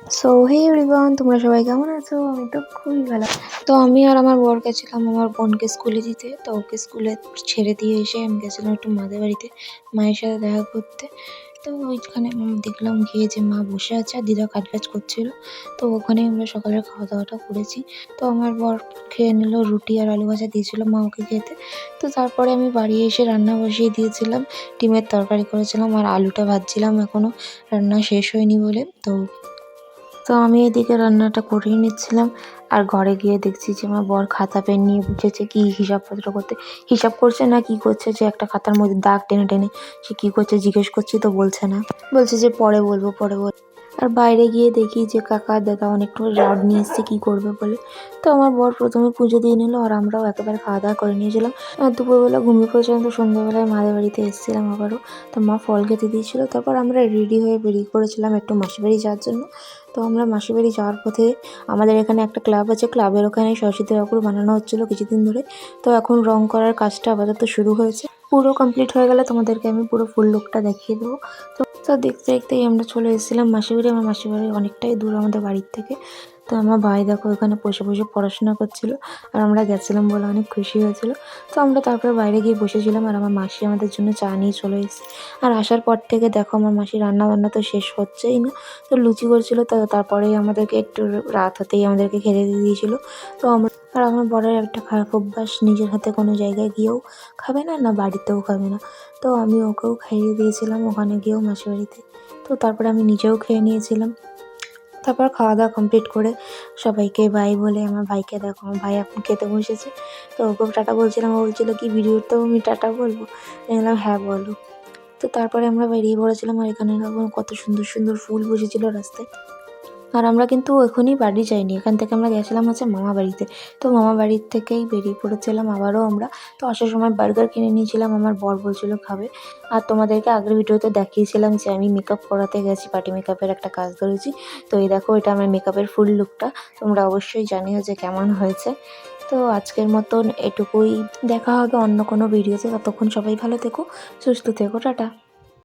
So hey everyone, তোমরা সবাই কেমন আছো? আমি তো খুবই ভালো। তো আমি আর আমার বর গেছিলাম আমার বোনকে স্কুলে দিতে। তো ওকে স্কুলে ছেড়ে দিয়ে এসে আমি গেছিলাম একটু মাদের বাড়িতে মায়ের সাথে দেখা করতে। তো ওইখানে দেখলাম গিয়ে যে মা বসে আছে আর দিদা কাজ করছিল। তো ওখানেই আমরা সকালের খাওয়া দাওয়াটা করেছি। তো আমার বর খেয়ে নিল, রুটি আর আলু ভাজা দিয়েছিল মা ওকে খেতে। তো তারপরে আমি বাড়ি এসে রান্না বসিয়ে দিয়েছিলাম, ডিমের তরকারি করেছিলাম আর আলুটা ভাজছিলাম, এখনও রান্না শেষ হয়নি বলে। তো আমি এদিকে রান্নাটা করেই নিচ্ছিলাম আর ঘরে গিয়ে দেখছি যে আমার বর খাতা পেন নিয়ে বসেছে কি হিসাবপত্র করতে। হিসাব করছে না কি করছে, যে একটা খাতার মধ্যে দাগ টেনে টেনে সে কি করছে জিজ্ঞেস করছি তো বলছে না, বলছে যে পরে বলবো পরে বলবো। আর বাইরে গিয়ে দেখি যে কাকা দাদা অনেকটা রড নিয়ে এসছে কী করবে বলে। তো আমার বর প্রথমে পুজো দিয়ে নিল আর আমরাও একেবারে খাওয়া দাওয়া করে নিয়েছিলাম। আর দুপুরবেলা ঘুমিয়ে পড়েছিলাম, তো সন্ধ্যাবেলায় মাদের বাড়িতে এসেছিলাম আবারও। তো মা ফল খেতে দিয়েছিল, তারপর আমরা রেডি হয়ে বেরিয়ে পড়েছিলাম একটু মাসির বাড়ি যাওয়ার জন্য। তো আমরা মাসির বাড়ি যাওয়ার পথে আমাদের এখানে একটা ক্লাব আছে, ক্লাবের ওখানে সরস্বতী ঠাকুর বানানো হচ্ছিলো কিছুদিন ধরে। তো এখন রং করার কাজটা আপাতত শুরু হয়েছে, পুরো কমপ্লিট হয়ে গেলে তোমাদেরকে আমি পুরো ফুল লুকটা দেখিয়ে দেবো। তো দেখতে দেখতেই আমরা চলে এসেছিলাম মাসির বাড়ি। আমার মাসির বাড়ি অনেকটাই দূর আমাদের বাড়ির থেকে। তো আমার ভাই দেখো এখানে বসে বসে পড়াশোনা করছিল আর আমরা গেছিলাম বলে অনেক খুশি হয়েছিল। তো আমরা তারপরে বাইরে গিয়ে বসেছিলাম আর আমার মাসি আমাদের জন্য চা নিয়ে চলে এসেছে। আর আসার পর থেকে দেখো আমার মাসি রান্না বান্না তো শেষ হচ্ছেই না। তো লুচি করছিল, তো তারপরেই আমাদেরকে একটু রাত হতেই আমাদেরকে খেতে দিয়ে দিয়েছিল। তো আর আমার বরের একটা খারাপ অভ্যাস, নিজের হাতে কোনো জায়গায় গিয়েও খাবে না, না বাড়িতেও খাবে না। তো আমি ওকেও খাইয়ে দিয়েছিলাম ওখানে গিয়েও মাসির বাড়িতে। তো তারপরে আমি নিজেও খেয়ে নিয়েছিলাম। তারপর খাওয়া দাওয়া কমপ্লিট করে সবাইকে বাই বলে আমার ভাইকে দেখো, আমার ভাই এখন খেতে বসেছে। তো ওকেও টাটা বলছিলাম, ও বলছিল কি ভিডিওতেও আমি টাটা বলবো? আমি বললাম হ্যাঁ বলো। তো তারপরে আমরা বেরিয়ে পড়েছিলাম আর এখানে দেখো কত সুন্দর সুন্দর ফুল বসেছিল রাস্তায়। আর আমরা কিন্তু এখনই বাড়ি যাইনি, এখান থেকে আমরা গেছিলাম হচ্ছে মামা বাড়িতে। তো মামা বাড়ির থেকেই বেরিয়ে পড়েছিলাম আবারও আমরা। তো আসার সময় বার্গার কিনে নিয়েছিলাম, আমার বর বলছিল খাবে। আর তোমাদেরকে আগের ভিডিওতে দেখিয়েছিলাম যে আমি মেকআপ করাতে গেছি, পার্টি মেকআপের একটা কাজ ধরেছি। তো এই দেখো এটা আমার মেকআপের ফুল লুকটা, তোমরা অবশ্যই জানিও যে কেমন হয়েছে। তো আজকের মতন এটুকুই, দেখা হবে অন্য কোনো ভিডিওতে। ততক্ষণ সবাই ভালো থেকো, সুস্থ থেকো, টাটা।